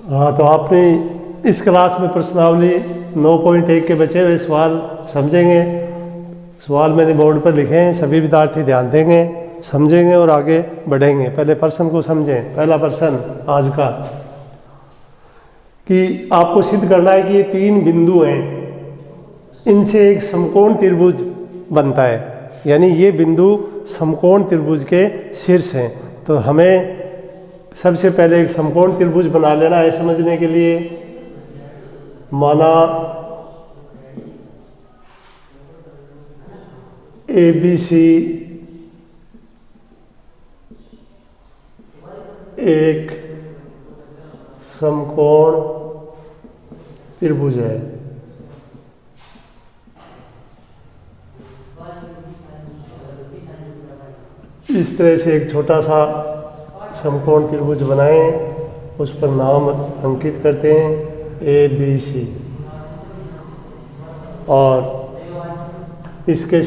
हाँ, तो आपने इस क्लास में प्रश्नावली 9.1 के बचे हुए सवाल समझेंगे। सवाल मैंने बोर्ड पर लिखे हैं, सभी विद्यार्थी ध्यान देंगे, समझेंगे और आगे बढ़ेंगे। पहले प्रश्न को समझें। पहला प्रश्न आज का कि आपको सिद्ध करना है कि ये 3 बिंदु हैं, इनसे एक समकोण त्रिभुज बनता है, यानी ये बिंदु समकोण त्रिभुज के शीर्ष हैं। तो हमें सबसे पहले एक समकोण त्रिभुज बना लेना है। समझने के लिए माना ABC एक समकोण त्रिभुज है। इस तरह से एक छोटा सा समकोण त्रिभुज बनाएं, उस पर नाम अंकित करते हैं ABC, और इसके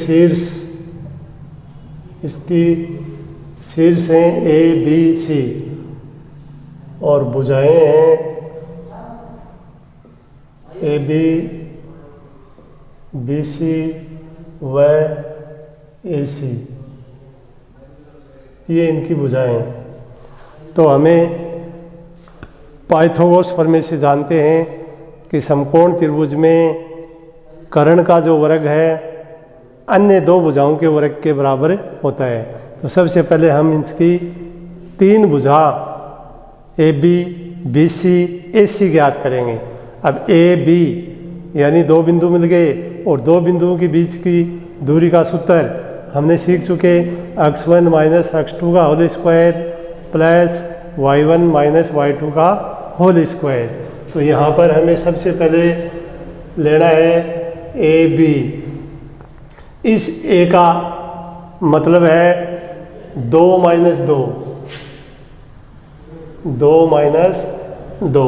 इसकी शीर्ष हैं ABC और भुजाएं हैं AB, BC व AC, ये इनकी भुजाएं हैं। तो हमें पाइथागोरस प्रमेय से जानते हैं कि समकोण त्रिभुज में कर्ण का जो वर्ग है अन्य 2 भुजाओं के वर्ग के बराबर होता है। तो सबसे पहले हम इसकी 3 भुजा AB, BC, AC ज्ञात करेंगे। अब AB यानी 2 बिंदु मिल गए, और 2 बिंदुओं के बीच की दूरी का सूत्र हमने सीख चुके, x1 माइनस x2 का whole square plus y1 minus y2 का होल स्क्वायर। तो यहाँ पर हमें सबसे पहले लेना है AB। इस A का मतलब है 2 माइनस 2, 2 माइनस 2,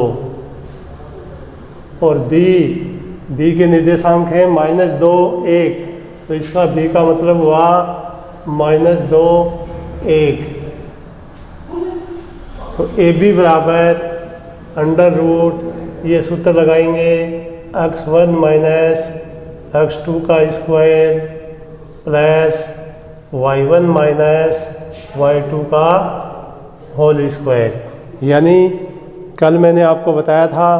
और B के निर्देशांक हैं -2, 1, तो इसका B का मतलब हुआ -2, 1। तो AB बराबर अंडर रूट, ये सूत्र लगाएंगे, x1 माइनस x2 का square plus y1 minus y2 का होल स्क्वायर। यानी कल मैंने आपको बताया था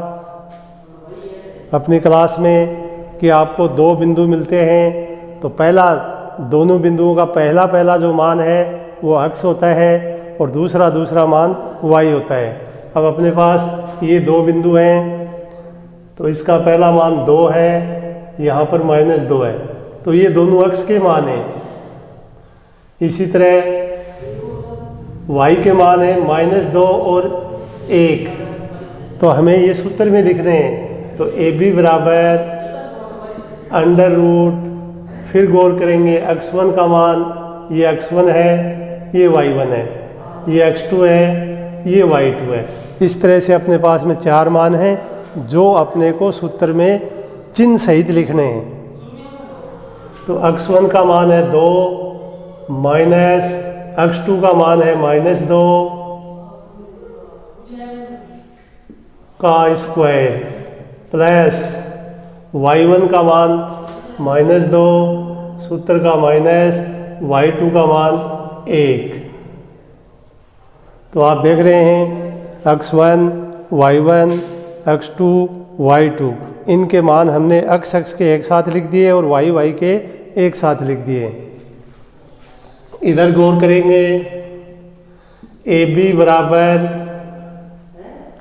अपनी क्लास में कि आपको 2 बिंदु मिलते हैं, तो पहला दोनों बिंदुओं का पहला जो मान है वो x होता है, और दूसरा मान y होता है। अब अपने पास ये 2 बिंदु हैं, तो इसका पहला मान 2 है, यहाँ पर -2 है, तो ये दोनों x के मान हैं। इसी तरह y के मान है -2 और 1, तो हमें ये सूत्र में लिखने हैं। तो AB बराबर अंडर रूट, फिर गौर करेंगे x1 का मान, ये x1 है, ये y1 है, ये x2 है, ये y2 है। इस तरह से अपने पास में 4 मान हैं जो अपने को सूत्र में चिन्ह सहित लिखने हैं। तो x1 का मान है 2 माइनस x2 का मान है -2 का स्क्वायर प्लस y1 का मान -2, सूत्र का माइनस, y2 का मान 1। तो आप देख रहे हैं x1, y1, x2, y2, इनके मान हमने x के एक साथ लिख दिए और y के एक साथ लिख दिए। इधर गौर करेंगे, AB बराबर,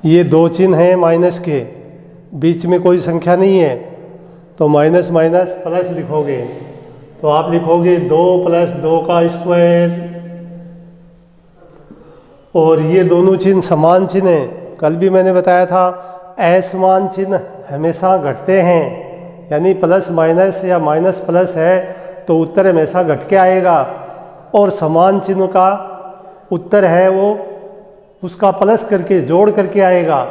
ये 2 चिन्ह हैं माइनस के, बीच में कोई संख्या नहीं है, तो माइनस माइनस प्लस लिखोगे, तो आप लिखोगे 2 + 2 का स्क्वायर, और ये दोनों चिन्ह समान चिन्ह हैं। कल भी मैंने बताया था असमान चिन्ह हमेशा घटते हैं, यानी प्लस माइनस या माइनस प्लस है तो उत्तर हमेशा घट के आएगा, और समान चिन्ह का उत्तर है वो उसका प्लस करके जोड़ करके आएगा,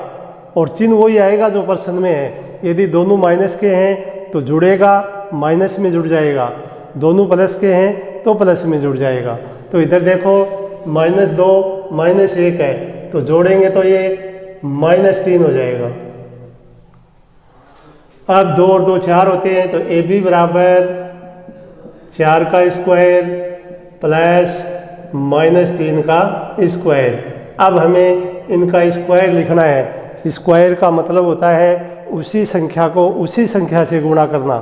और चिन्ह वही आएगा जो प्रश्न में है। यदि दोनों माइनस के हैं तो जुड़ेगा, माइनस में जुड़ जाएगा, दोनों प्लस के हैं तो प्लस में जुड़ जाएगा। तो इधर देखो -2 -1 है, तो जोड़ेंगे तो ये -3 हो जाएगा। अब 2 और 2 4 होते हैं, तो ए बी बराबर 4 का स्क्वायर प्लस -3 का स्क्वायर। अब हमें इनका स्क्वायर लिखना है। स्क्वायर का मतलब होता है उसी संख्या को उसी संख्या से गुणा करना।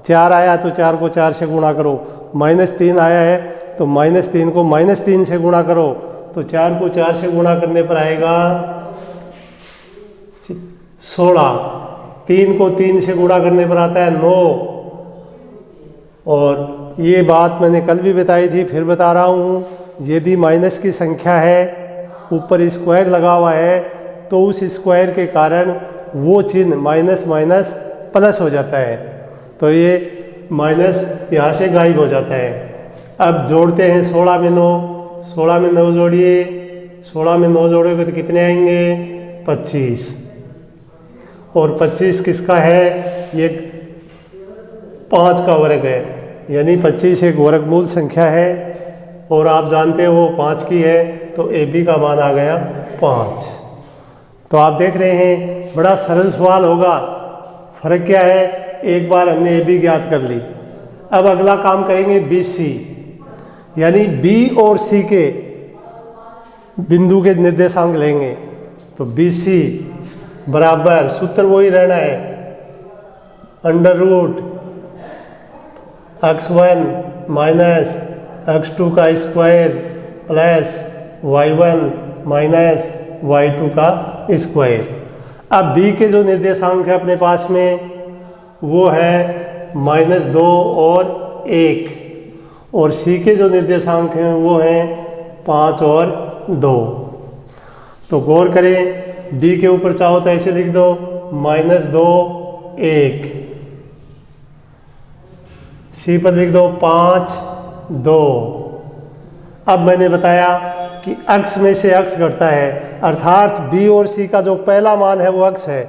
4 आया तो 4 को 4 से गुणा करो, -3 आया है तो -3 को -3 से गुणा करो, तो 4 को 4 से गुणा करने पर आएगा 16। 3 को 3 से गुणा करने पर आता है 9। और ये बात मैंने कल भी बताई थी, फिर बता रहा हूँ, यदि माइनस की संख्या है ऊपर स्क्वायर लगा हुआ है तो उस स्क्वायर के कारण वो चिन्ह माइनस माइनस प्लस हो जाता है, तो ये माइनस यहाँ से गायब हो जाता है। अब जोड़ते हैं 16 में 9, 16 में 9 जोड़िए, 16 में 9 जोड़ोगे तो कितने आएंगे 25। और 25 किसका है, ये 5 का वर्ग है, यानी 25 एक वर्गमूल संख्या है और आप जानते हो 5 की है, तो ए बी का मान आ गया 5। तो आप देख रहे हैं बड़ा सरल सवाल होगा। फर्क क्या है, एक बार हमने ए बी ज्ञात कर ली। अब अगला काम करेंगे बी सी, यानी बी और सी के बिंदु के निर्देशांक लेंगे। तो बी सी बराबर, सूत्र वही रहना है, √x1 माइनस x2 का square plus y1 minus y2 का स्क्वायर। अब b के जो निर्देशांक है अपने पास में वो है -2 और 1, और c के जो निर्देशांक हैं वो हैं 5 और 2। तो गौर करें, b के ऊपर चाहो तो ऐसे लिख दो -2 1, c पर लिख दो 5 2। अब मैंने बताया कि अक्ष में से अक्ष घटता है, अर्थात b और c का जो पहला मान है वो अक्ष है।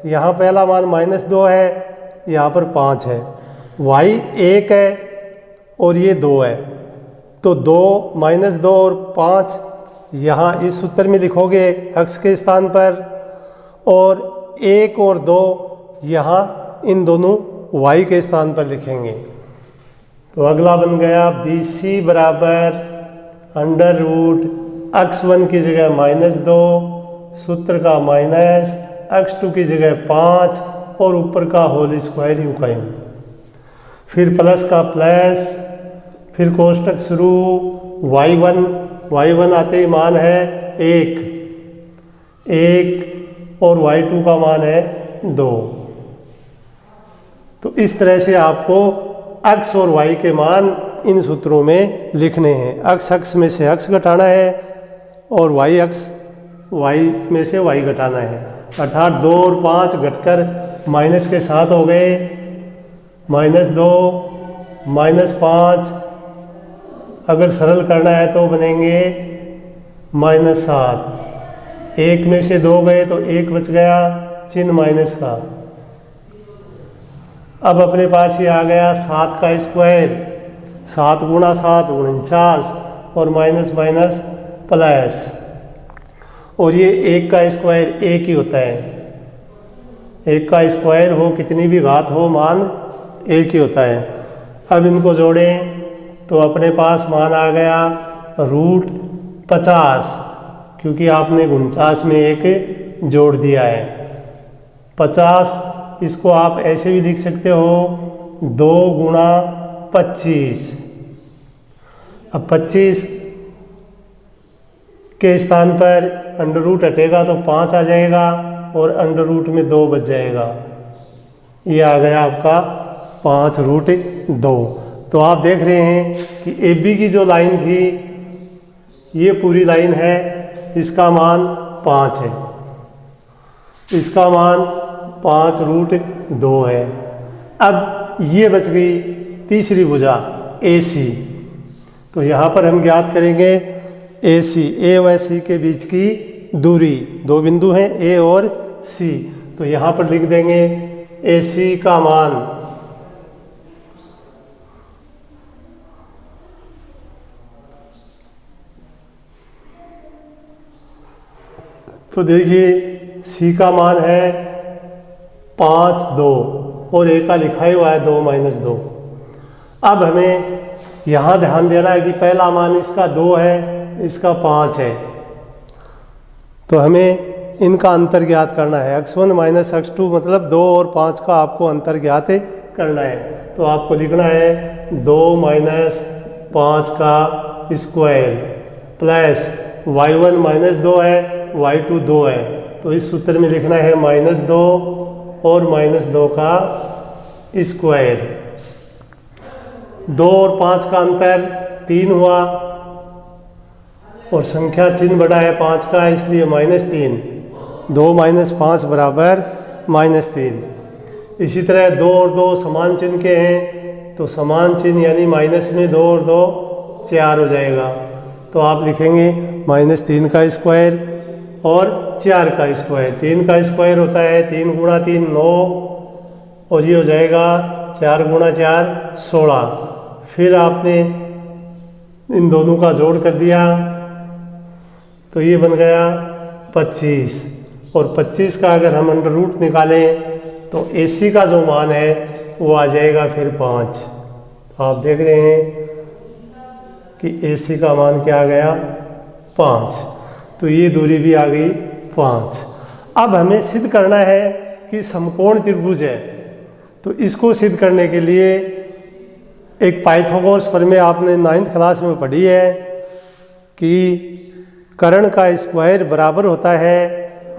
यहाँ पहला मान -2 है, यहाँ पर 5 है, y 1 है और ये 2 है, तो 2 -2 और 5 यहाँ इस सूत्र में लिखोगे अक्ष के स्थान पर, और 1 और 2 यहाँ इन दोनों y के स्थान पर लिखेंगे। तो अगला बन गया बी सी बराबर √x1 की जगह -2, सूत्र का माइनस, x2 की जगह 5 और ऊपर का होल स्क्वायर यूं का यूं, फिर प्लस का प्लस, फिर कोष्टक शुरू, y1 आते ही मान है 1 और y2 का मान है 2। तो इस तरह से आपको x और y के मान इन सूत्रों में लिखने हैं। अक्ष में से अक्ष घटाना है और y में से y घटाना है, अर्थात 2 और 5 घटकर माइनस के 7 हो गए, -2 -5, अगर सरल करना है तो बनेंगे -7। 1 में से 2 गए तो 1 बच गया, चिन्ह माइनस का। अब अपने पास ये आ गया 7 का स्क्वायर, 7 गुणा 7 49, और माइनस माइनस प्लस, और ये 1 का स्क्वायर 1 ही होता है। 1 का स्क्वायर हो कितनी भी घात हो, मान 1 ही होता है। अब इनको जोड़ें तो अपने पास मान आ गया √50, क्योंकि आपने 49 में 1 जोड़ दिया है। 50, इसको आप ऐसे भी लिख सकते हो 2 गुणा 25। अब 25 के स्थान पर अंडर रूट हटेगा तो 5 आ जाएगा और अंडर रूट में 2 बच जाएगा। ये आ गया आपका 5√2। तो आप देख रहे हैं कि ए बी की जो लाइन थी ये पूरी लाइन है, इसका मान 5 है, इसका मान 5√2 है। अब ये बच गई तीसरी भुजा ए सी, तो यहाँ पर हम ज्ञात करेंगे ए सी, ए व सी के बीच की दूरी, 2 बिंदु हैं ए और सी, तो यहाँ पर लिख देंगे ए सी का मान तो देखिए सी का मान है 5, 2 और ए का लिखा ही हुआ है 2 - 2। अब हमें यहाँ ध्यान देना है कि पहला मान इसका 2 है, इसका 5 है, तो हमें इनका अंतर ज्ञात करना है। x1 - x2 मतलब 2 और 5 का आपको अंतर ज्ञात करना है। तो आपको लिखना है 2 - 5 का स्क्वायर प्लस y1 - 2 है, y2 2 है, तो इस सूत्र में लिखना है -2 और -2 का स्क्वायर। 2 और 5 का अंतर 3 हुआ और संख्या चिन्ह बड़ा है 5 का, इसलिए -3। 2 - 5 बराबर -3। इसी तरह 2 और 2 समान चिन्ह के हैं, तो समान चिन्ह यानी माइनस में 2 और 2 4 हो जाएगा। तो आप लिखेंगे -3 का स्क्वायर और 4 का स्क्वायर। 3 का स्क्वायर होता है 3 × 3 9 और ये हो जाएगा 4 × 4 16। फिर आपने इन दोनों का जोड़ कर दिया तो ये बन गया 25 और 25 का अगर हम अंडर रूट निकालें तो AC का जो मान है वो आ जाएगा फिर 5। आप देख रहे हैं कि AC का मान क्या आ गया 5, तो ये दूरी भी आ गई 5। अब हमें सिद्ध करना है कि समकोण त्रिभुज है, तो इसको सिद्ध करने के लिए एक पाइथागोरस प्रमेय आपने 9th क्लास में पढ़ी है कि कर्ण का स्क्वायर बराबर होता है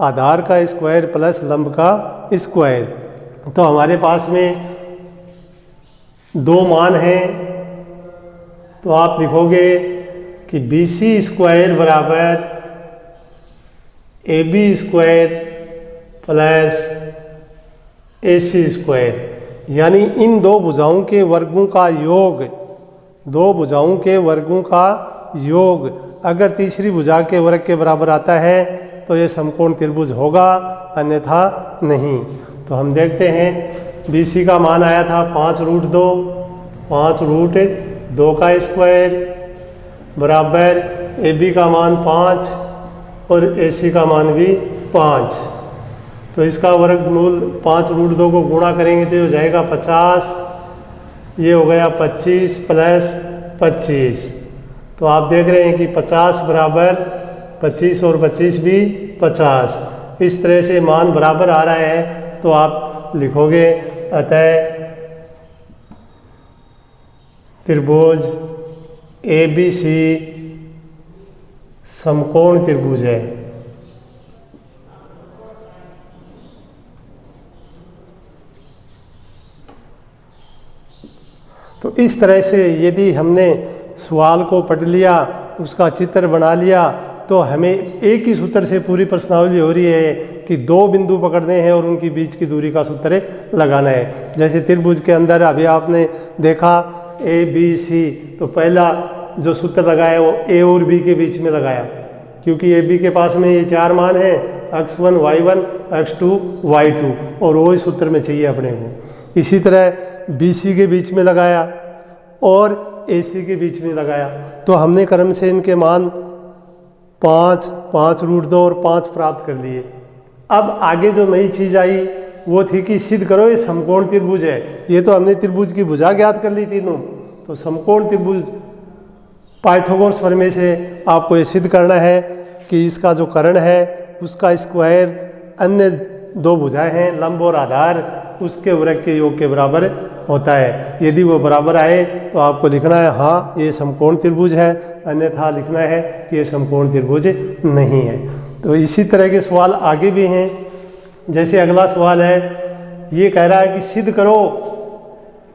आधार का स्क्वायर प्लस लंब का स्क्वायर। तो हमारे पास में 2 मान हैं, तो आप लिखोगे कि BC स्क्वायर बराबर AB square plus AC square, यानी इन 2 भुजाओं के वर्गों का योग, 2 भुजाओं के वर्गों का योग अगर तीसरी भुजा के वर्ग के बराबर आता है तो ये समकोण त्रिभुज होगा, अन्यथा नहीं। तो हम देखते हैं BC का मान आया था 5√2, 5√2 का स्क्वायर बराबर AB का मान 5 और AC का मान भी 5। तो इसका वर्गमूल 5√2 को गुणा करेंगे तो ये हो जाएगा 50, ये हो गया 25 प्लस 25। तो आप देख रहे हैं कि 50 बराबर 25 और 25 भी 50। इस तरह से मान बराबर आ रहा है, तो आप लिखोगे अतः त्रिभुज ABC समकोण त्रिभुज है। तो इस तरह से यदि हमने सवाल को पढ़ लिया, उसका चित्र बना लिया, तो हमें एक ही सूत्र से पूरी प्रश्नावली हो रही है कि 2 बिंदु पकड़ने हैं और उनकी बीच की दूरी का सूत्र लगाना है। जैसे त्रिभुज के अंदर अभी आपने देखा ABC, तो पहला जो सूत्र लगाया वो A और B के बीच में लगाया, क्योंकि AB के पास में ये 4 मान हैं, x1 y1 x2 y2, और वही सूत्र में चाहिए अपने को। इसी तरह BC के बीच में लगाया और AC के बीच में लगाया, तो हमने क्रम से इनके मान 5, 5√2 और 5 प्राप्त कर लिए। अब आगे जो नई चीज़ आई वो थी कि सिद्ध करो ये समकोण त्रिभुज है। ये तो हमने त्रिभुज की भुजा ज्ञात कर ली तीनों, तो समकोण त्रिभुज पाइथागोरस प्रमेय से आपको ये सिद्ध करना है कि इसका जो कर्ण है उसका स्क्वायर अन्य 2 भुजाएं हैं लंब और आधार, उसके वर्ग के योग के बराबर होता है। यदि वो बराबर आए तो आपको लिखना है हाँ ये समकोण त्रिभुज है, अन्यथा लिखना है कि ये समकोण त्रिभुज नहीं है। तो इसी तरह के सवाल आगे भी हैं। जैसे अगला सवाल है, ये कह रहा है कि सिद्ध करो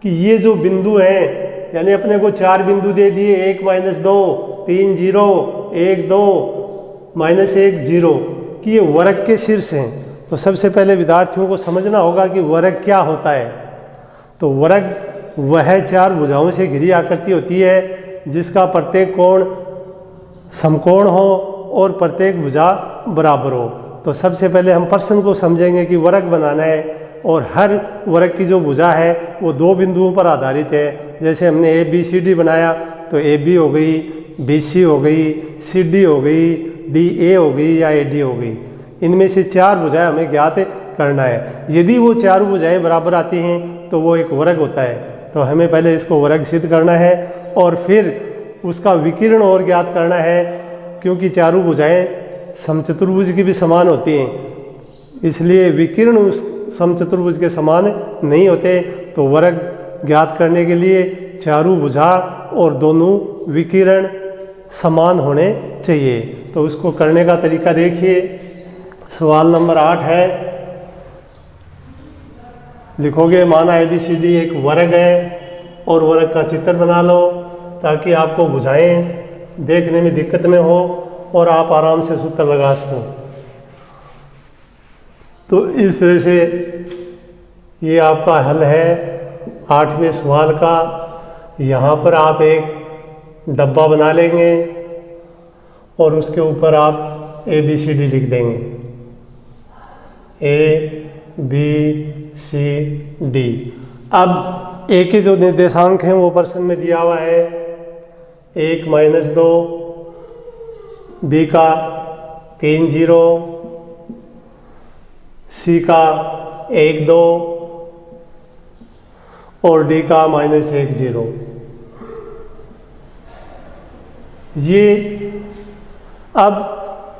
कि ये जो बिंदु हैं, यानी अपने को 4 बिंदु दे दिए, 1 - 2 3 0 1 2 -1 0, कि ये वर्ग के शीर्ष हैं। तो सबसे पहले विद्यार्थियों को समझना होगा कि वर्ग क्या होता है। तो वर्ग वह 4 भुजाओं से घिरी आकृति होती है जिसका प्रत्येक कोण समकोण हो और प्रत्येक भुजा बराबर हो। तो सबसे पहले हम प्रश्न को समझेंगे कि वर्ग बनाना है, और हर वर्ग की जो भुजा है वो 2 बिंदुओं पर आधारित है। जैसे हमने ABCD बनाया तो AB हो गई, BC हो गई, CD हो गई, DA हो गई या AD हो गई। इनमें से 4 भुजाएं हमें ज्ञात करना है। यदि वो 4 भुजाएं बराबर आती हैं तो वो एक वर्ग होता है। तो हमें पहले इसको वर्ग सिद्ध करना है और फिर उसका विकिरण और ज्ञात करना है, क्योंकि चारों भुजाएं समचतुर्भुज की भी समान होती हैं, इसलिए विकिरण उस समचतुर्भुज के समान नहीं होते। तो वर्ग ज्ञात करने के लिए चारों भुजा और दोनों विकिरण समान होने चाहिए। तो उसको करने का तरीका देखिए। सवाल नंबर 8 है, लिखोगे माना ABCD एक वर्ग है और वर्ग का चित्र बना लो ताकि आपको भुजाएं देखने में दिक्कत न हो और आप आराम से सूत्र लगा सको। तो इस तरह से ये आपका हल है 8वें सवाल का। यहाँ पर आप एक डब्बा बना लेंगे और उसके ऊपर आप ABCD लिख देंगे, ABCD। अब A के जो निर्देशांक हैं वो प्रश्न में दिया हुआ है, 1 - 2, B का 3 0, C का 1 2 और D का -1 0। ये अब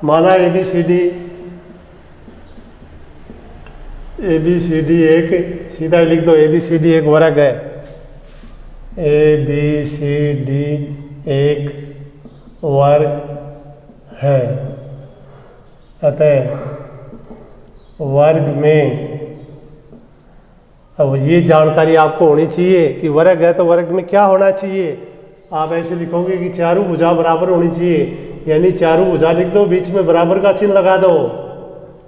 माना ABCD एक, सीधा लिख दो, ABCD एक वर्ग है, ABCD एक वर्ग है। अतः वर्ग में, अब ये जानकारी आपको होनी चाहिए कि वर्ग है तो वर्ग में क्या होना चाहिए। आप ऐसे लिखोगे कि चारों भुजा बराबर होनी चाहिए, यानी चारों भुजा लिख दो, बीच में बराबर का चिन्ह लगा दो,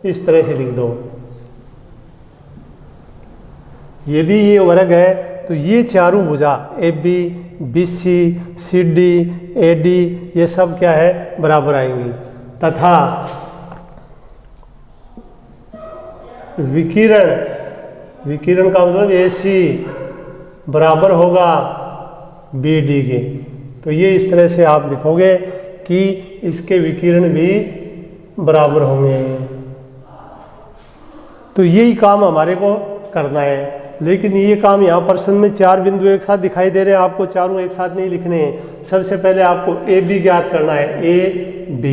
इस तरह से लिख दो। यदि ये वर्ग है तो ये चारों भुजा AB, BC, CD, AD ये सब क्या है, बराबर आएंगी। तथा विकिरण का मतलब AC बराबर होगा BD के। तो ये इस तरह से आप लिखोगे कि इसके विकिरण भी बराबर होंगे। तो यही काम हमारे को करना है। लेकिन ये काम यहाँ प्रश्न में 4 बिंदु एक साथ दिखाई दे रहे हैं, आपको चारों एक साथ नहीं लिखने हैं। सबसे पहले आपको AB ज्ञात करना है, AB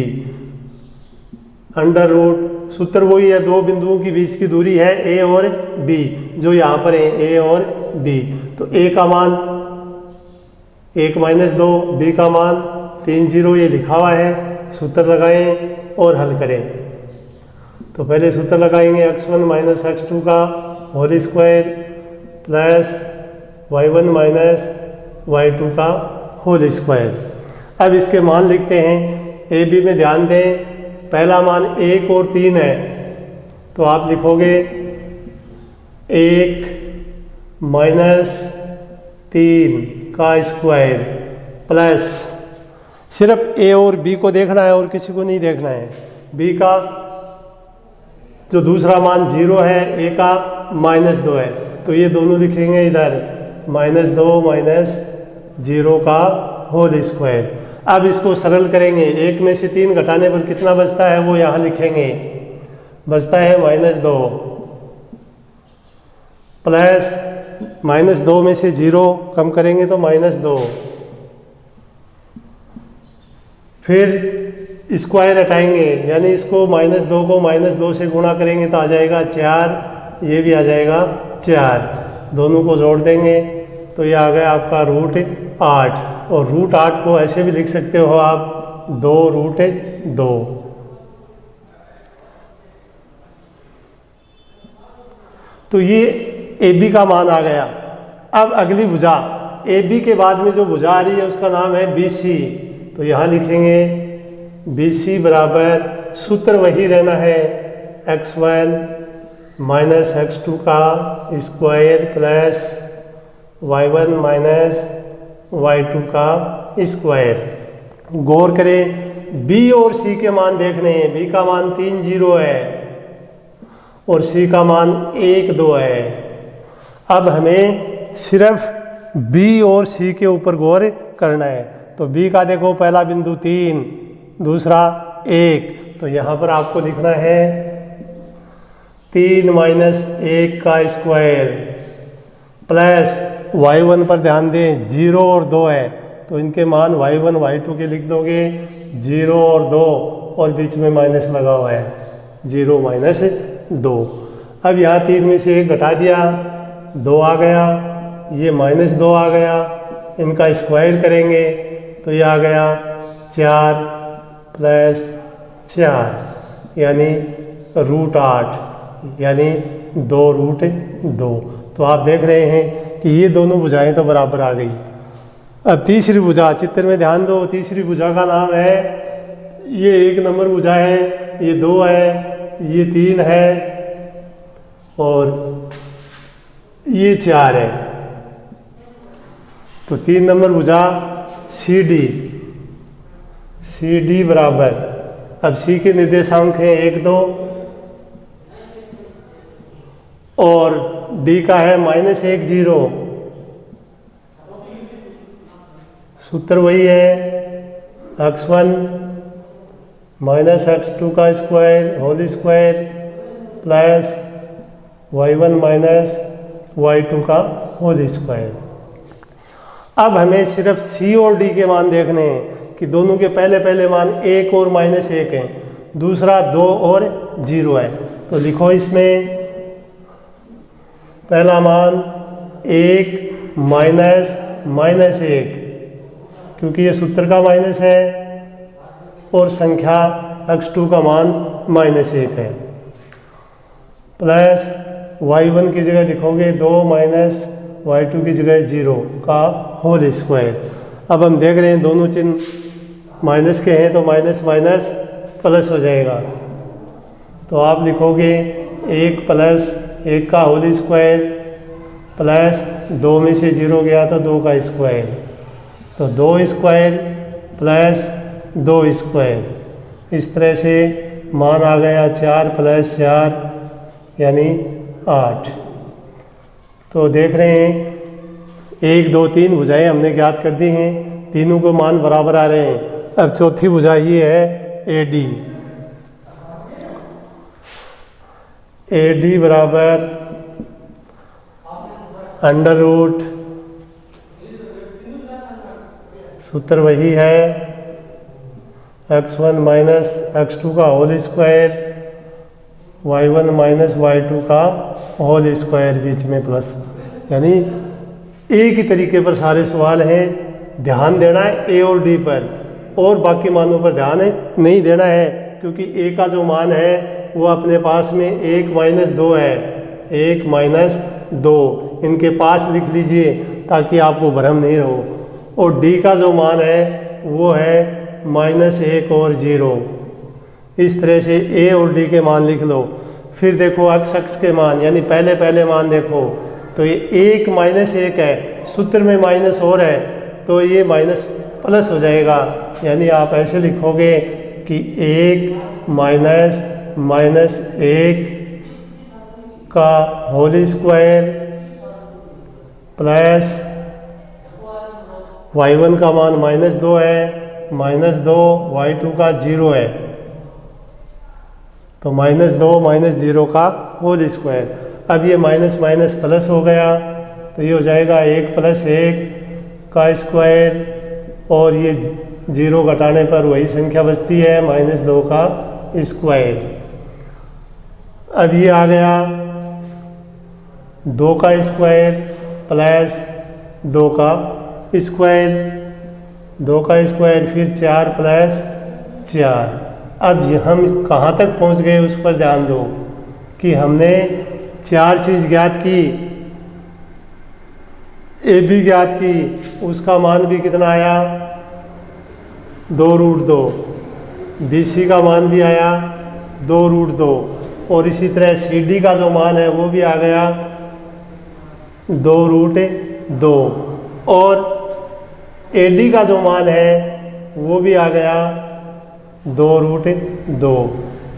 अंडर रूट, सूत्र वही है, 2 बिंदुओं के बीच की दूरी है A और B, जो यहाँ पर है A और B। तो A का मान 1 - 2, B का मान 3 0 ये लिखा हुआ है। सूत्र लगाएं और हल करें। तो पहले सूत्र लगाएंगे, x1 - x2 का whole square plus y1 - y2 का होल स्क्वायर। अब इसके मान लिखते हैं। AB में ध्यान दें, पहला मान 1 और 3 है, तो आप लिखोगे 1 - 3 का स्क्वायर प्लस, सिर्फ A और B को देखना है और किसी को नहीं देखना है। B का जो दूसरा मान 0 है, A का -2 है, तो ये दोनों लिखेंगे इधर, -2 - 0 का होल स्क्वायर। अब इसको सरल करेंगे, 1 में से 3 घटाने पर कितना बचता है वो यहाँ लिखेंगे, बचता है -2 प्लस -2 में से 0 कम करेंगे तो -2, फिर स्क्वायर हटाएंगे, यानी इसको -2 को -2 से गुणा करेंगे तो आ जाएगा 4, ये भी आ जाएगा 4, दोनों को जोड़ देंगे तो ये आ गया आपका √8। और √8 को ऐसे भी लिख सकते हो आप 2√2। तो ये AB का मान आ गया। अब अगली भुजा, AB के बाद में जो भुजा आ रही है उसका नाम है BC। तो यहाँ लिखेंगे BC बराबर, सूत्र वही रहना है, x1 - x2 का स्क्वायर प्लस y1 - y2 का स्क्वायर। गौर करें, B और C के मान देखने हैं। B का मान 3 0 है और C का मान 1 2 है। अब हमें सिर्फ B और C के ऊपर गौर करना है। तो B का देखो, पहला बिंदु 3, दूसरा 1, तो यहाँ पर आपको लिखना है 3 माइनस 1 का स्क्वायर प्लस y1 पर ध्यान दें 0 और 2 है तो इनके मान y1 y2 के लिख दोगे 0 और 2 और बीच में माइनस लगा हुआ है 0 माइनस 2। अब यहाँ 3 में से 1 घटा दिया 2 आ गया, ये माइनस 2 आ गया, इनका स्क्वायर करेंगे तो ये आ गया 4 प्लस 4 यानी √8 यानी 2√2। तो आप देख रहे हैं कि ये दोनों भुजाएं तो बराबर आ गई। अब तीसरी भुजा, चित्र में ध्यान दो, तीसरी भुजा का नाम है, ये 1 नंबर भुजा है, ये 2 है, ये 3 है और ये 4 है। तो 3 नंबर भुजा सी डी बराबर, अब सी के निर्देशांक हैं 1 2 और डी का है -1 0। सूत्र वही है x1 माइनस x2 का square whole square plus y1 minus y2 का होल स्क्वायर। अब हमें सिर्फ सी और डी के मान देखने हैं कि दोनों के पहले मान 1 और -1 हैं, दूसरा 2 और 0 है। तो लिखो इसमें पहला मान 1 माइनस -1 क्योंकि ये सूत्र का माइनस है और संख्या x2 का मान -1 है प्लस y1 की जगह लिखोगे 2 माइनस y2 की जगह 0 का होल स्क्वायर। अब हम देख रहे हैं दोनों चिन्ह माइनस के हैं तो माइनस माइनस प्लस हो जाएगा। तो आप लिखोगे 1 प्लस 1 का होल स्क्वायर प्लस 2 में से 0 गया तो 2 का स्क्वायर, तो 2 स्क्वायर प्लस 2 स्क्वायर। इस तरह से मान आ गया 4 प्लस 4 यानी 8। तो देख रहे हैं 1 2 3 भुजाएं हमने ज्ञात कर दी हैं, तीनों को मान बराबर आ रहे हैं। अब चौथी भुजा ये है AD बराबर √ सूत्र वही है x1 माइनस x2 का whole square y1 minus y2 का होल स्क्वायर बीच में प्लस, यानी एक ही तरीके पर सारे सवाल हैं। ध्यान देना है ए और डी पर और बाकी मानों पर ध्यान नहीं देना है क्योंकि ए का जो मान है वो अपने पास में 1 माइनस 2 है, 1 माइनस 2 इनके पास लिख लीजिए ताकि आपको भ्रम नहीं हो। और डी का जो मान है वो है -1 और 0। इस तरह से ए और डी के मान लिख लो। फिर देखो x के मान यानी पहले मान देखो तो ये 1 माइनस 1 है, सूत्र में माइनस और है तो ये माइनस प्लस हो जाएगा, यानी आप ऐसे लिखोगे कि 1 माइनस 1 का होल स्क्वायर प्लस y1 का मान -2 है, -2 y2 का 0 है तो -2 -0 का होल स्क्वायर। अब ये माइनस माइनस प्लस हो गया तो ये हो जाएगा 1 + 1 का स्क्वायर और ये 0 घटाने पर वही संख्या बचती है -2 का स्क्वायर। अब ये आ गया 2 का स्क्वायर प्लस 2 का स्क्वायर, 2 का स्क्वायर फिर 4 + 4। अब हम कहाँ तक पहुँच गए उस पर ध्यान दो कि हमने 4 चीज़ ज्ञात की, ए बी ज्ञात की, उसका मान भी कितना आया 2√2, BC का मान भी आया 2√2 और इसी तरह CD का जो मान है वो भी आ गया 2√2 और AD का जो मान है वो भी आ गया 2√2।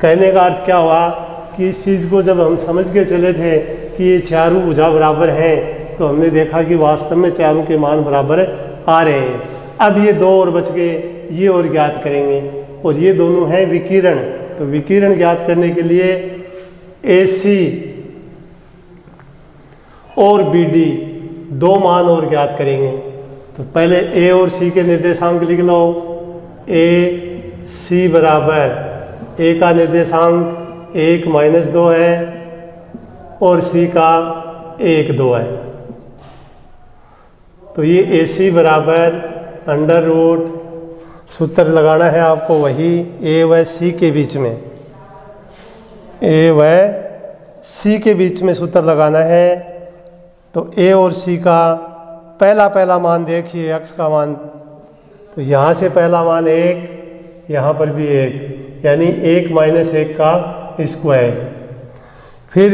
कहने का अर्थ क्या हुआ कि इस चीज़ को जब हम समझ के चले थे कि ये चारों भुजा बराबर हैं तो हमने देखा कि वास्तव में चारों के मान बराबर आ रहे हैं। अब ये 2 और बच गए, ये और ज्ञात करेंगे और ये दोनों हैं विकिरण। तो विकिरण ज्ञात करने के लिए AC और BD दो मान और ज्ञात करेंगे। तो पहले A और C के निर्देशांक लिख लो। AC बराबर A का निर्देशांक 1 - 2 है और C का 1 2 है। तो ये AC बराबर अंडर रूट, सूत्र लगाना है आपको वही A व C के बीच में, A व C के बीच में सूत्र लगाना है। तो A और C का पहला मान देखिए, x का मान, तो यहाँ से पहला मान 1, यहाँ पर भी 1, यानी 1 - 1 का स्क्वायर। फिर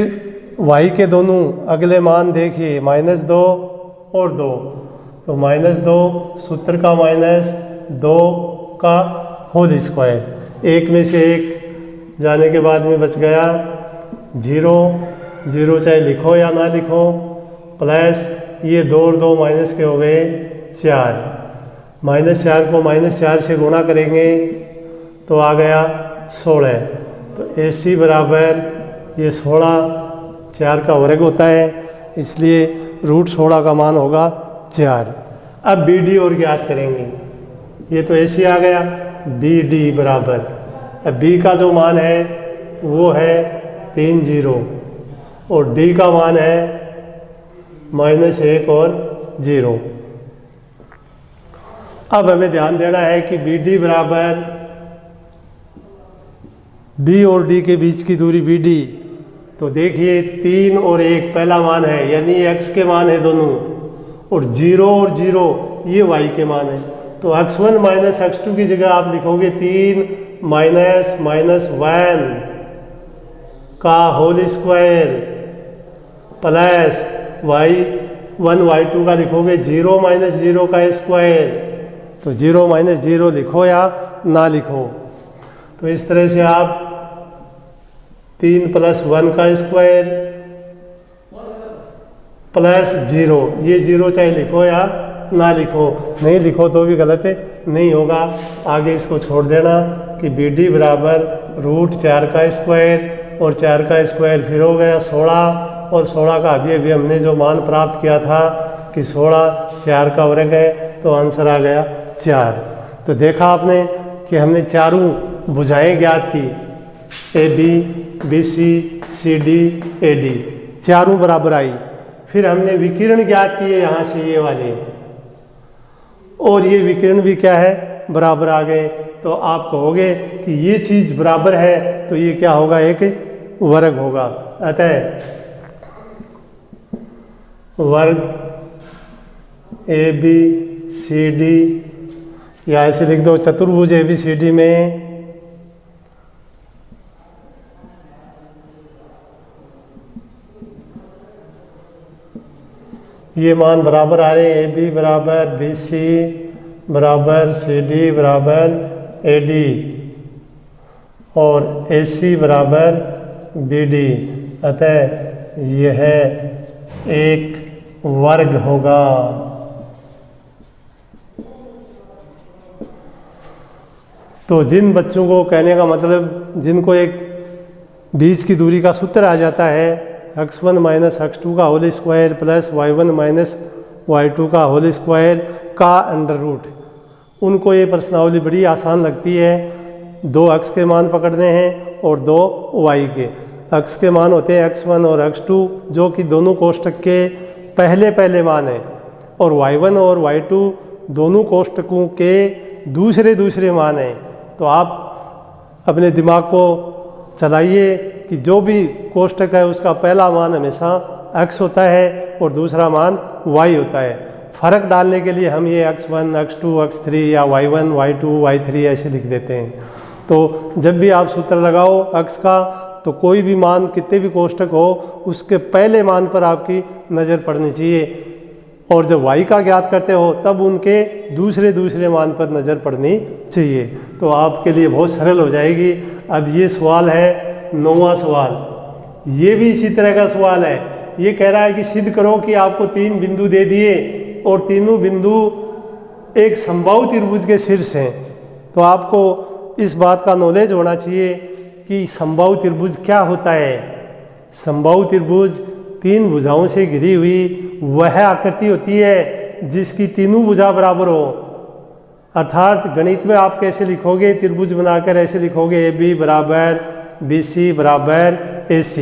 y के दोनों अगले मान देखिए, -2 और 2, तो -2 सूत्र का -2 का होल स्क्वायर। 1 में से 1 जाने के बाद में बच गया 0, 0 चाहे लिखो या ना लिखो, प्लस ये 2 और 2 माइनस के हो गए 4, -4 को -4 से गुणा करेंगे तो आ गया 16। तो AC बराबर ये 16, 4 का वर्ग होता है, इसलिए √16 का मान होगा 4। अब BD और ज्ञात करेंगे। ये तो AC आ गया, BD बराबर, अब B का जो मान है वो है 3 0 और D का मान है -1 और 0। अब हमें ध्यान देना है कि BD बराबर B और D के बीच की दूरी BD, तो देखिए 3 और 1 पहला मान है, यानी x के मान है दोनों, और 0 और 0 ये y के मान है। तो x1 - x2 की जगह आप लिखोगे 3 - -1 का whole square plus y1 y2 का लिखोगे 0 - 0 का स्क्वायर। तो 0 - 0 लिखो या ना लिखो, तो इस तरह से आप 3 + 1 का स्क्वायर प्लस 0, ये 0 चाहे लिखो या ना लिखो, नहीं लिखो तो भी गलत नहीं होगा, आगे इसको छोड़ देना कि BD बराबर √4 का स्क्वायर और 4 का स्क्वायर फिर हो गया 16, और 16 का अभी हमने जो मान प्राप्त किया था कि 16 4 का वर्ग है, तो आंसर आ गया 4। तो देखा आपने कि हमने चारों भुजाएं ज्ञात की, AB, BC, CD, AD चारों बराबर आई। फिर हमने विकिरण ज्ञात किए यहाँ से ये वाले, और ये विकिरण भी क्या है, बराबर आ गए। तो आप कहोगे कि ये चीज़ बराबर है तो ये क्या होगा, एक वर्ग होगा। अतः वर्ग ABCD, या ऐसे लिख दो चतुर्भुज ABCD में ये मान बराबर आ रहे हैं, AB बराबर BC बराबर CD बराबर AD और AC बराबर BD। अतः यह एक वर्ग होगा। तो जिन बच्चों को, कहने का मतलब जिनको एक बीच की दूरी का सूत्र आ जाता है, x1 - x2 का whole square plus y1 - y2 का होल स्क्वायर का अंडर रूट, उनको ये प्रश्नावली बड़ी आसान लगती है। 2 x के मान पकड़ने हैं और 2 y के। x के मान होते हैं x1 और x2, जो कि दोनों कोष्टक के पहले मान हैं, और y1 और y2 दोनों कोष्टकों के दूसरे मान हैं। तो आप अपने दिमाग को चलाइए कि जो भी कोष्टक है उसका पहला मान हमेशा x होता है और दूसरा मान y होता है। फ़र्क डालने के लिए हम ये x1, x2, x3 या y1, y2, y3 ऐसे लिख देते हैं। तो जब भी आप सूत्र लगाओ x का, तो कोई भी मान, कितने भी कोष्टक हो, उसके पहले मान पर आपकी नज़र पड़नी चाहिए, और जब y का ज्ञात करते हो तब उनके दूसरे मान पर नज़र पड़नी चाहिए। तो आपके लिए बहुत सरल हो जाएगी। अब ये सवाल है 9वां सवाल, ये भी इसी तरह का सवाल है। ये कह रहा है कि सिद्ध करो कि आपको 3 बिंदु दे दिए और तीनों बिंदु एक समबाहु त्रिभुज के शीर्ष हैं। तो आपको इस बात का नॉलेज होना चाहिए कि समबाहु त्रिभुज क्या होता है। समबाहु त्रिभुज 3 भुजाओं से घिरी हुई वह आकृति होती है जिसकी तीनों भुजा बराबर हो। अर्थात गणित में आप कैसे लिखोगे, त्रिभुज बनाकर ऐसे लिखोगे AB बराबर BC बराबर AC,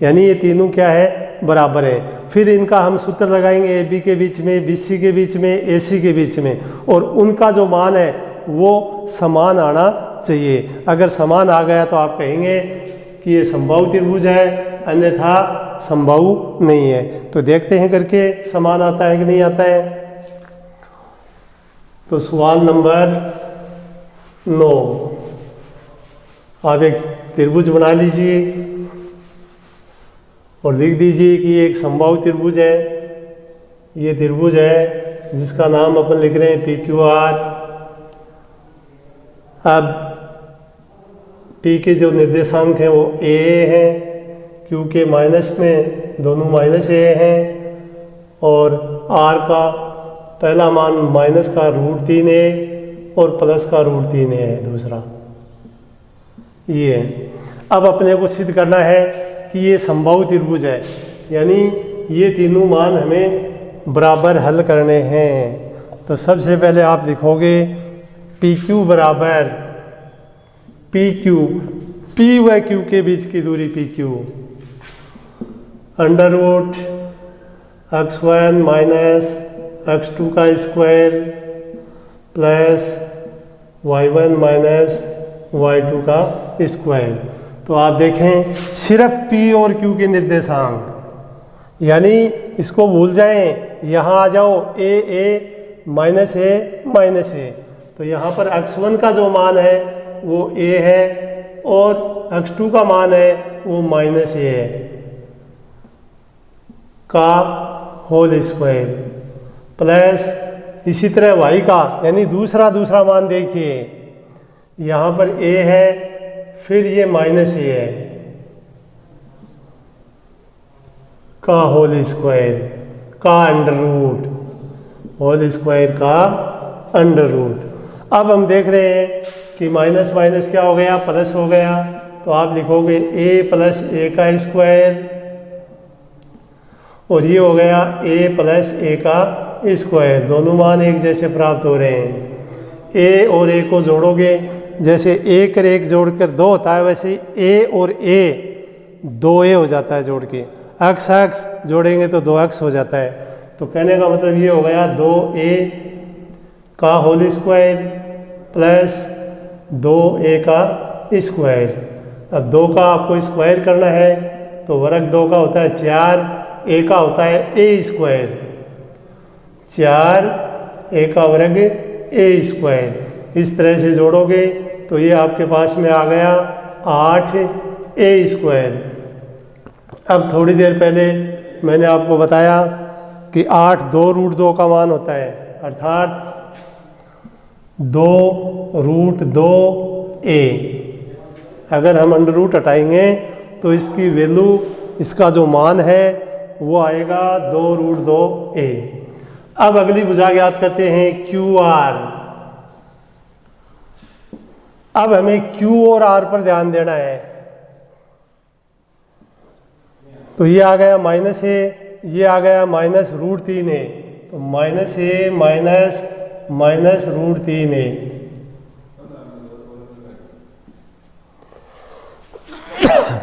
यानी ये तीनों क्या है, बराबर है। फिर इनका हम सूत्र लगाएंगे AB के बीच में, BC के बीच में, AC के बीच में, और उनका जो मान है वो समान आना चाहिए। अगर समान आ गया तो आप कहेंगे कि ये समबाहु त्रिभुज है, अन्यथा समबाहु नहीं है। तो देखते हैं करके समान आता है कि नहीं आता है। तो सवाल नंबर 9, आप एक त्रिभुज बना लीजिए और लिख दीजिए कि एक समबाहु त्रिभुज है। ये त्रिभुज है जिसका नाम अपन लिख रहे हैं PQR। अब P के जो निर्देशांक हैं वो A है, Q के माइनस में दोनों माइनस A हैं, और R का पहला मान माइनस का √3A और प्लस का √3A है दूसरा, ये है। अब अपने को सिद्ध करना है कि ये समबाहु त्रिभुज है, यानी ये तीनों मान हमें बराबर हल करने हैं। तो सबसे पहले आप लिखोगे PQ बराबर PQ, P व Q के बीच की दूरी PQ, √ x1 माइनस x2 का square plus y1 minus y2 का स्क्वायर। तो आप देखें सिर्फ P और Q के निर्देशांक, यानी इसको भूल जाएं, यहाँ आ जाओ A माइनस A। तो यहाँ पर x1 का जो मान है वो A है और x2 का मान है वो माइनस A है का होल स्क्वायर, प्लस इसी तरह y का, यानी दूसरा मान देखिए, यहाँ पर A है, फिर ये माइनस A है का होल स्क्वायर का √ होल स्क्वायर का √ अब हम देख रहे हैं कि माइनस माइनस क्या हो गया, प्लस हो गया। तो आप लिखोगे A प्लस A का स्क्वायर, और ये हो गया A प्लस A का स्क्वायर। दोनों मान एक जैसे प्राप्त हो रहे हैं। A और A को जोड़ोगे, जैसे 1 और 1 जोड़कर 2 होता है, वैसे A और A 2A हो जाता है जोड़ के। x जोड़ेंगे तो 2x हो जाता है। तो कहने का मतलब ये हो गया 2A का होल स्क्वायर प्लस 2A का स्क्वायर। अब 2 का आपको स्क्वायर करना है तो वर्ग 2 का होता है 4, A का होता है A स्क्वायर, 4 A का वर्ग A स्क्वायर। इस तरह से जोड़ोगे तो ये आपके पास में आ गया 8A स्क्वायर। अब थोड़ी देर पहले मैंने आपको बताया कि 8 2 का मान होता है, अर्थात 2√2A। अगर हम √ हटाएंगे तो इसकी वैल्यू, इसका जो मान है वो आएगा 2√2A। अब अगली भुजा ज्ञात करते हैं QR। अब हमें Q और R पर ध्यान देना है। तो ये आ गया -A, ये आ गया -√3A। तो -A माइनस √3A।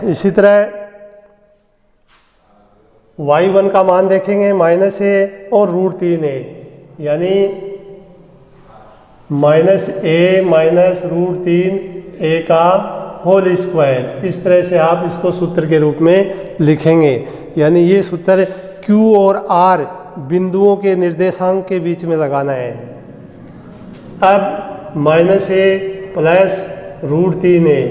इसी तरह y1 का मान देखेंगे -A और √3A, यानी -A माइनस √3A का होल स्क्वायर। इस तरह से आप इसको सूत्र के रूप में लिखेंगे, यानी ये सूत्र Q और R बिंदुओं के निर्देशांक के बीच में लगाना है। अब -A प्लस √3A,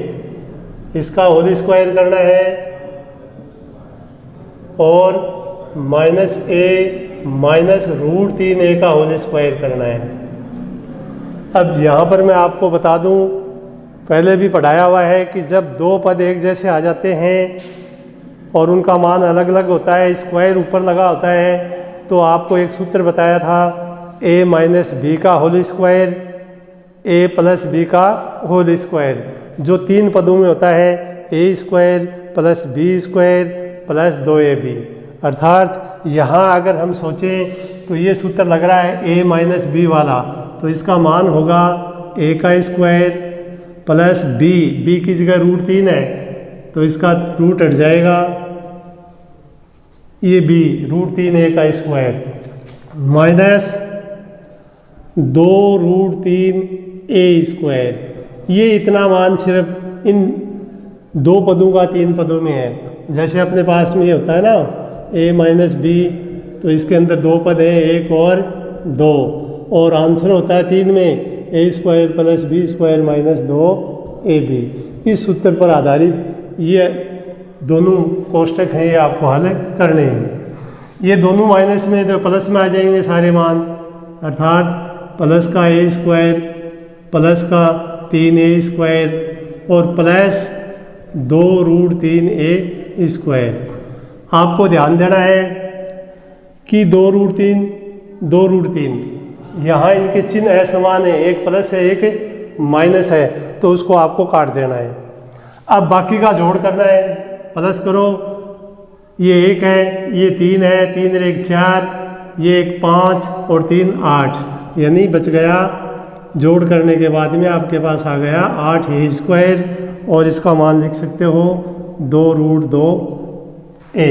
इसका होल स्क्वायर करना है, और -A माइनस √3A का होल स्क्वायर करना है। अब यहाँ पर मैं आपको बता दूँ, पहले भी पढ़ाया हुआ है कि जब दो पद एक जैसे आ जाते हैं और उनका मान अलग अलग होता है, स्क्वायर ऊपर लगा होता है, तो आपको एक सूत्र बताया था A माइनस B का whole square A plus B का होल स्क्वायर, जो 3 पदों में होता है A square plus B square plus 2ab। अर्थात यहाँ अगर हम सोचें तो ये सूत्र लग रहा है a माइनस बी वाला, तो इसका मान होगा a का स्क्वायर प्लस b की जगह √3 है तो इसका रूट हट जाएगा, ये b √3a का स्क्वायर माइनस 2√3a स्क्वायर। ये इतना मान सिर्फ इन 2 पदों का 3 पदों में है। जैसे अपने पास में ये होता है ना a माइनस बी, तो इसके अंदर 2 पद हैं, 1 और 2, और आंसर होता है 3 में a square plus B square minus 2ab। इस सूत्र पर आधारित ये दोनों कोष्टक हैं, ये आपको हल करने हैं। ये दोनों माइनस में तो प्लस में आ जाएंगे सारे मान, अर्थात प्लस का a स्क्वायर प्लस का 3a स्क्वायर और प्लस 2√3a स्क्वायर। आपको ध्यान देना है कि 2√3 यहाँ इनके चिन्ह असमान है, एक प्लस है एक माइनस है, तो उसको आपको काट देना है। अब बाकी का जोड़ करना है, प्लस करो, ये 1 है, ये 3 है, 3 और 1 4, ये 1 5 और 3 8, यानी बच गया, जोड़ करने के बाद में आपके पास आ गया 8a स्क्वायर, और इसका मान लिख सकते हो 2√2a।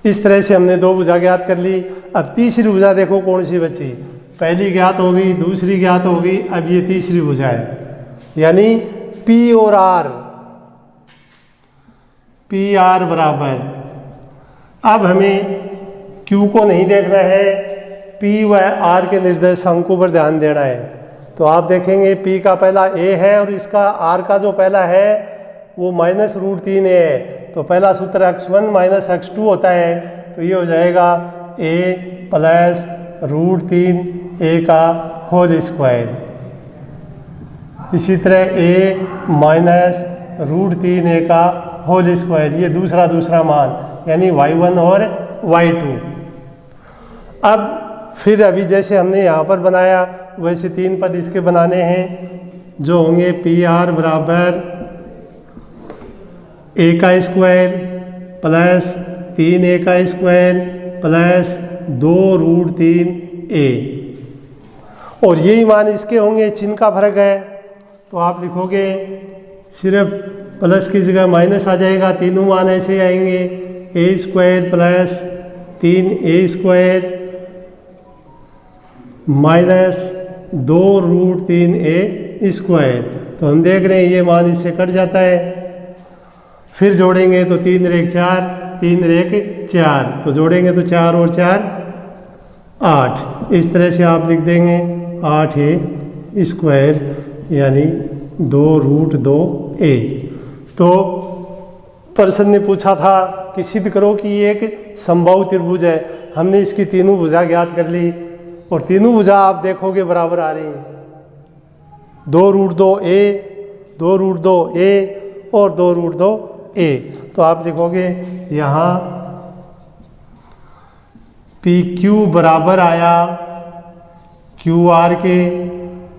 इस तरह से हमने 2 भुजा ज्ञात कर ली। अब तीसरी भुजा देखो कौन सी बची, पहली ज्ञात होगी, दूसरी ज्ञात होगी, अब ये तीसरी भुजा है, यानी P और R, PR बराबर। अब हमें Q को नहीं देखना है, P व R के निर्देशांकों पर ध्यान देना है। तो आप देखेंगे P का पहला A है और इसका R का जो पहला है वो माइनस √3a है, तो पहला सूत्र x1 माइनस x2 होता है, तो ये हो जाएगा a प्लस √3a का होल स्क्वायर। इसी तरह a माइनस √3a का होल स्क्वायर, ये दूसरा मान, यानी y1 और y2। अब फिर अभी जैसे हमने यहाँ पर बनाया वैसे 3 पद इसके बनाने हैं, जो होंगे PR बराबर a का स्क्वायर प्लस 3a का स्क्वायर प्लस 2√3a, और यही मान इसके होंगे, चिन्ह का फर्क है। तो आप लिखोगे सिर्फ प्लस की जगह माइनस आ जाएगा, तीनों मान ऐसे आएंगे, a square plus 3a square minus 2√3a square. तो हम देख रहे हैं ये मान इससे कट जाता है, फिर जोड़ेंगे तो 3 और 1 4, 3 और 1 4, तो जोड़ेंगे तो 4 और 4 8। इस तरह से आप लिख देंगे 8a स्क्वायर यानी 2√2a। तो प्रश्न ने पूछा था कि सिद्ध करो कि ये एक समबाहु त्रिभुज है। हमने इसकी तीनों भुजा ज्ञात कर ली और तीनों भुजा आप देखोगे बराबर आ रही हैं, 2√2a, 2√2a और 2√2a। तो आप देखोगे यहाँ PQ बराबर आया QR के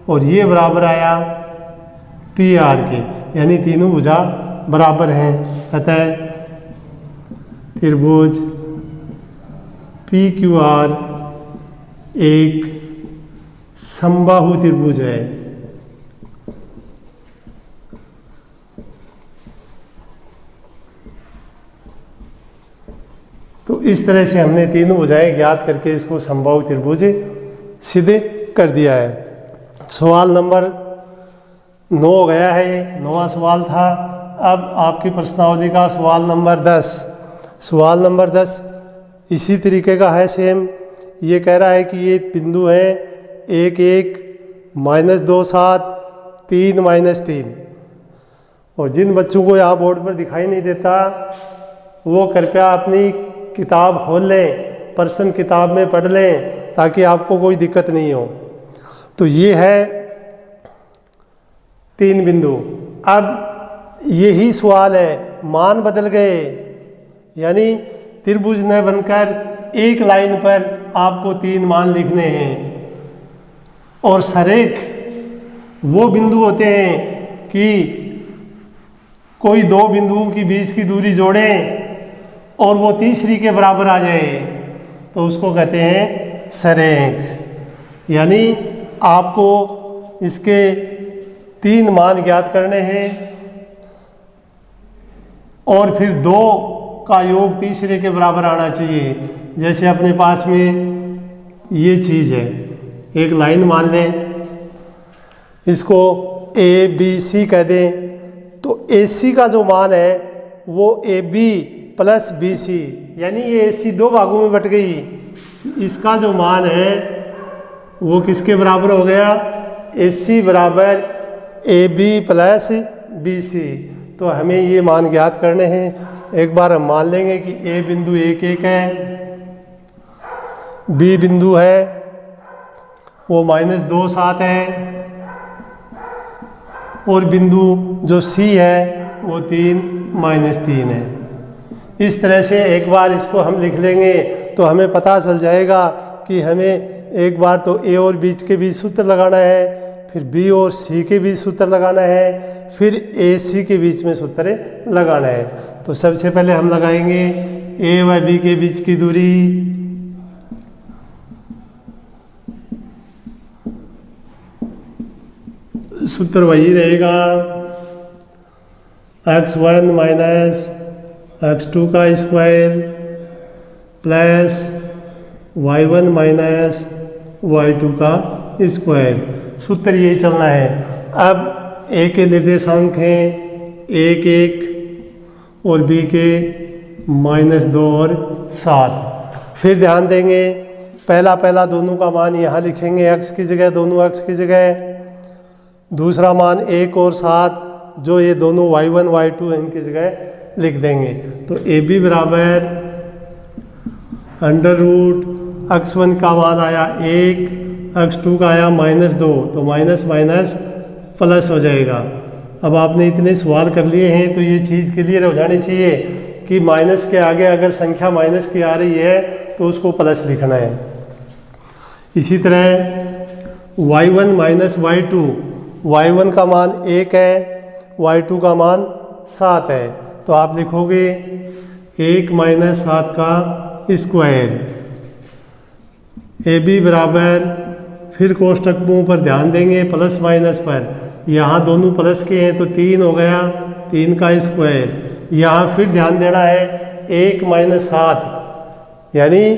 और ये बराबर आया PR के, यानी तीनों भुजा बराबर हैं। अतः त्रिभुज PQR एक समबाहु त्रिभुज है। तो इस तरह से हमने तीनों भुजाएं ज्ञात करके इसको समबाहु त्रिभुज सिद्ध कर दिया है। सवाल नंबर 9 हो गया है, ये 9वां सवाल था। अब आपकी प्रश्नावली का सवाल नंबर 10। सवाल नंबर 10 इसी तरीके का है सेम। ये कह रहा है कि ये बिंदु है 1 1 -2 7 3 -3, और जिन बच्चों को यहाँ बोर्ड पर दिखाई नहीं देता वो कृपया अपनी किताब खोल लें, प्रश्न किताब में पढ़ लें ताकि आपको कोई दिक्कत नहीं हो। तो ये है 3 बिंदु। अब यही सवाल है, मान बदल गए, यानी त्रिभुज न बनकर एक लाइन पर आपको 3 मान लिखने हैं और सरेख वो बिंदु होते हैं कि कोई दो बिंदुओं की बीच की दूरी जोड़ें और वो तीसरी के बराबर आ जाए, तो उसको कहते हैं सरेख। यानी आपको इसके 3 मान ज्ञात करने हैं और फिर 2 का योग तीसरे के बराबर आना चाहिए। जैसे अपने पास में ये चीज़ है, एक लाइन मान लें, इसको ए बी सी कह दें, तो ए सी का जो मान है वो A B plus B C, यानी ये ए सी 2 भागों में बट गई। इसका जो मान है वो किसके बराबर हो गया? ए सी बराबर A B plus B C. तो हमें ये मान ज्ञात करने हैं। एक बार हम मान लेंगे कि ए बिंदु 1 1 है, बी बिंदु है वो -2 7 है, और बिंदु जो सी है वो 3 -3 है। इस तरह से एक बार इसको हम लिख लेंगे तो हमें पता चल जाएगा कि हमें एक बार तो ए और बी के बीच सूत्र लगाना है, फिर बी और सी के बीच सूत्र लगाना है, फिर ए सी के बीच में सूत्र लगाना है। तो सबसे पहले हम लगाएंगे ए व बी के बीच की दूरी, सूत्र वही रहेगा x1 माइनस x2 का square plus y1 minus y2 का स्क्वायर। सूत्र यही चलना है। अब ए के निर्देशांक हैं 1 1 और बी के -2 और 7। फिर ध्यान देंगे पहला दोनों का मान यहाँ लिखेंगे x की जगह, दोनों x की जगह। दूसरा मान 1 और 7 जो ये दोनों y1 y2 है इनकी जगह लिख देंगे। तो ए बी बराबर √ x1 का मान आया 1, x2 का आया -2, तो माइनस माइनस प्लस हो जाएगा। अब आपने इतने सवाल कर लिए हैं तो ये चीज़ क्लियर हो जानी चाहिए कि माइनस के आगे अगर संख्या माइनस की आ रही है तो उसको प्लस लिखना है। इसी तरह y1 माइनस y2, y1 का मान 1 है, y2 का मान 7 है, तो आप लिखोगे 1 - 7 का स्क्वायर। ए बी बराबर, फिर कोष्टकों पर ध्यान देंगे प्लस माइनस पर, यहाँ दोनों प्लस के हैं तो 3 हो गया, 3 का स्क्वायर। यहाँ फिर ध्यान देना है 1 - 7, यानी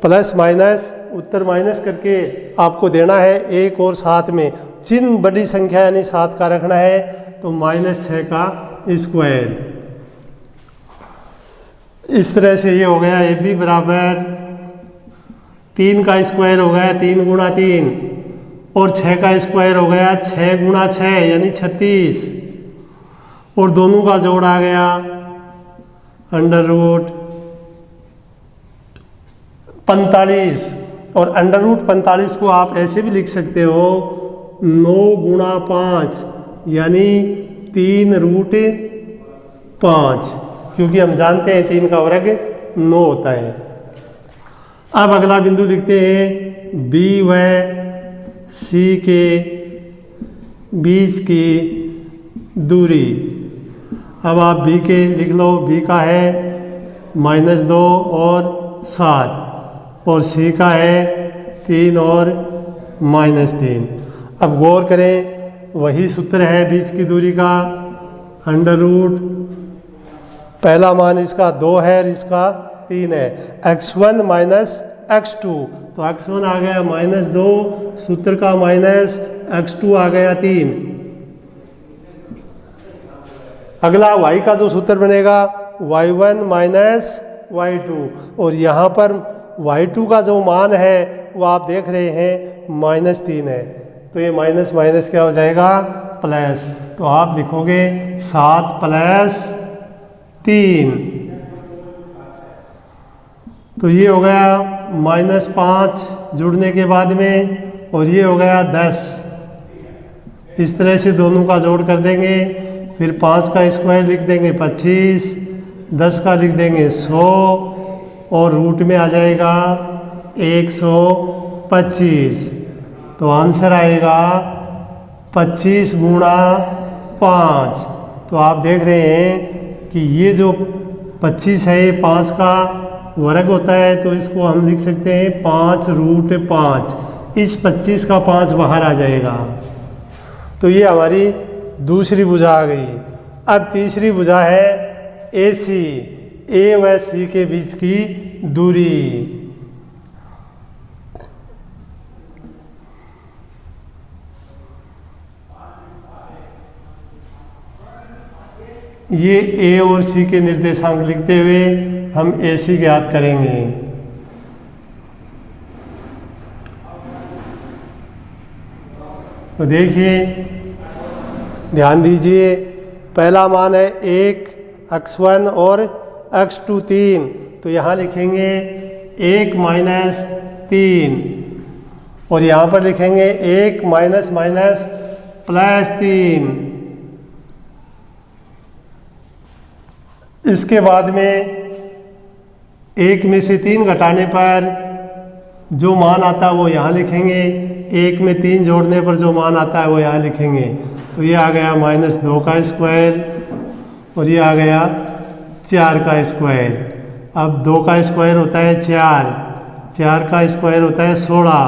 प्लस माइनस उत्तर माइनस करके आपको देना है 1 और 7 में। चिन्ह बड़ी संख्या यानी 7 का रखना है, तो -6 का स्क्वायर। इस तरह से ये हो गया ए बी बराबर 3 का स्क्वायर हो गया 3 × 3, और 6 का स्क्वायर हो गया 6 × 6 यानी 36, और दोनों का जोड़ आ गया √45। और √45 को आप ऐसे भी लिख सकते हो 9 × 5 यानी 3√5, क्योंकि हम जानते हैं 3 का वर्ग 9 होता है। अब अगला बिंदु लिखते हैं बी व सी के बीच की दूरी। अब आप बी के लिख लो, बी का है -2 और 7, और सी का है 3 और -3। अब गौर करें वही सूत्र है बीच की दूरी का, √ पहला मान इसका 2 है और इसका 3 है, x1 माइनस x2, तो x1 आ गया -2, सूत्र का माइनस, x2 आ गया 3। अगला y का जो सूत्र बनेगा y1 माइनस y2, और यहाँ पर y2 का जो मान है वो आप देख रहे हैं -3 है, तो ये माइनस माइनस क्या हो जाएगा प्लस, तो आप लिखोगे 7 + 3, तो ये हो गया -5 जुड़ने के बाद में, और ये हो गया 10। इस तरह से दोनों का जोड़ कर देंगे, फिर 5 का स्क्वायर लिख देंगे 25, 10 का लिख देंगे 100, और रूट में आ जाएगा 125, तो आंसर आएगा 25 गुणा 5। तो आप देख रहे हैं कि ये जो 25 है ये 5 का वर्ग होता है, तो इसको हम लिख सकते हैं 5√5। इस 25 का 5 बाहर आ जाएगा। तो ये हमारी दूसरी भुजा आ गई। अब तीसरी भुजा है AC, A व C के बीच की दूरी। ये A और C के निर्देशांक लिखते हुए हम AC ज्ञात करेंगे। तो देखिए, ध्यान दीजिए, पहला मान है 1, x1 और x2 3। तो यहाँ लिखेंगे 1 माइनस 3 और यहाँ पर लिखेंगे 1 माइनस माइनस प्लस 3। इसके बाद में 1 में से 3 घटाने पर जो मान आता है वो यहाँ लिखेंगे, 1 में 3 जोड़ने पर जो मान आता है वो यहाँ लिखेंगे। तो ये आ गया -2 का स्क्वायर और ये आ गया 4 का स्क्वायर। अब 2 का स्क्वायर होता है 4, 4 का स्क्वायर होता है 16,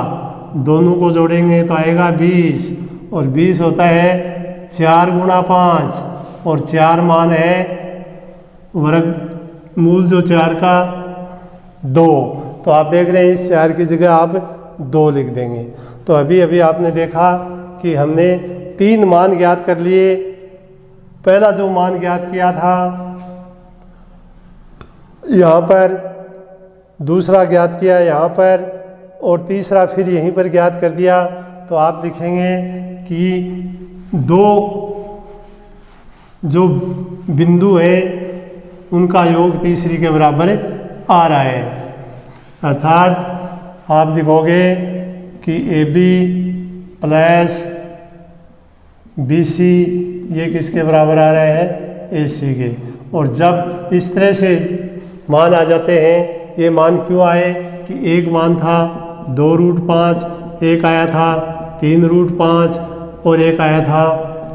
दोनों को जोड़ेंगे तो आएगा 20 और 20 होता है 4 गुणा 5 और 4 मान है वर्ग मूल जो 4 का 2। तो आप देख रहे हैं इस 4 की जगह आप 2 लिख देंगे। तो अभी अभी आपने देखा कि हमने 3 मान ज्ञात कर लिए। पहला जो मान ज्ञात किया था यहाँ पर, दूसरा ज्ञात किया यहाँ पर और तीसरा फिर यहीं पर ज्ञात कर दिया। तो आप लिखेंगे कि 2 जो बिंदु है उनका योग तीसरी के बराबर आ रहा है। अर्थात आप लिखोगे कि AB प्लस BC ये किसके बराबर आ रहा है, AC के। और जब इस तरह से मान आ जाते हैं, ये मान क्यों आए कि एक मान था 2√5, एक आया था 3√5 और एक आया था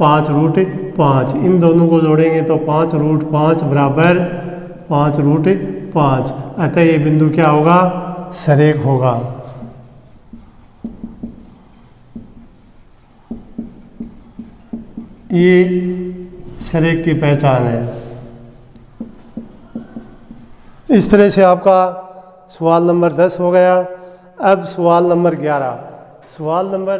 5√5। इन दोनों को जोड़ेंगे तो 5√5 बराबर 5√5। अतः ये बिंदु क्या होगा, सरेख होगा। ये सरेख की पहचान है। इस तरह से आपका सवाल नंबर 10 हो गया। अब सवाल नंबर 11। सवाल नंबर